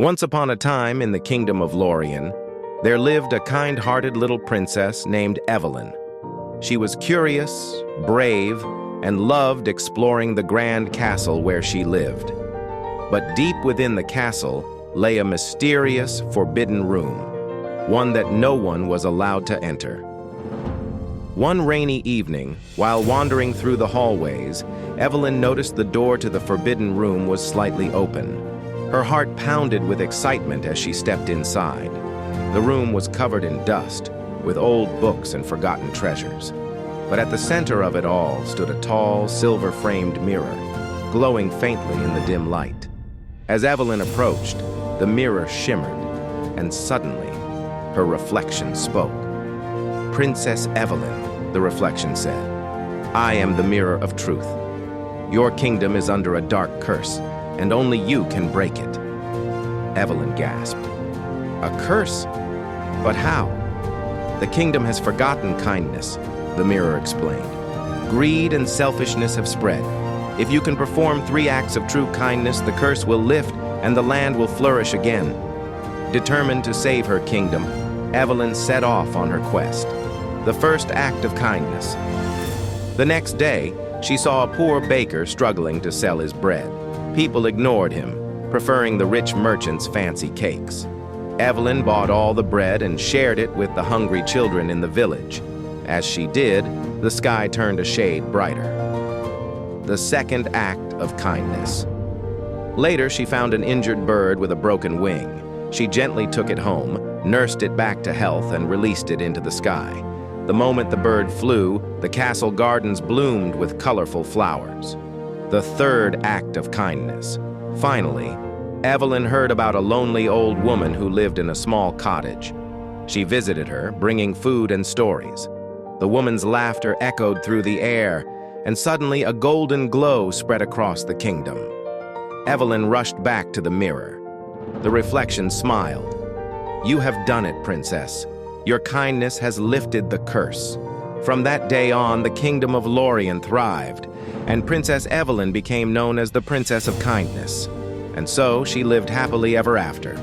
Once upon a time in the kingdom of Lorian, there lived a kind-hearted little princess named Evelyn. She was curious, brave, and loved exploring the grand castle where she lived. But deep within the castle lay a mysterious, forbidden room, one that no one was allowed to enter. One rainy evening, while wandering through the hallways, Evelyn noticed the door to the forbidden room was slightly open. Her heart pounded with excitement as she stepped inside. The room was covered in dust, with old books and forgotten treasures. But at the center of it all stood a tall, silver-framed mirror, glowing faintly in the dim light. As Evelyn approached, the mirror shimmered, and suddenly, her reflection spoke. "Princess Evelyn," the reflection said, "I am the mirror of truth. Your kingdom is under a dark curse, and only you can break it." Evelyn gasped. "A curse? But how?" "The kingdom has forgotten kindness," the mirror explained. "Greed and selfishness have spread. If you can perform 3 acts of true kindness, the curse will lift and the land will flourish again." Determined to save her kingdom, Evelyn set off on her quest. The first act of kindness. The next day, she saw a poor baker struggling to sell his bread. People ignored him, preferring the rich merchant's fancy cakes. Evelyn bought all the bread and shared it with the hungry children in the village. As she did, the sky turned a shade brighter. The second act of kindness. Later, she found an injured bird with a broken wing. She gently took it home, nursed it back to health, and released it into the sky. The moment the bird flew, the castle gardens bloomed with colorful flowers. The third act of kindness. Finally, Evelyn heard about a lonely old woman who lived in a small cottage. She visited her, bringing food and stories. The woman's laughter echoed through the air, and suddenly a golden glow spread across the kingdom. Evelyn rushed back to the mirror. The reflection smiled. "You have done it, princess. Your kindness has lifted the curse." From that day on, the kingdom of Lorian thrived, and Princess Evelyn became known as the Princess of Kindness. And so she lived happily ever after.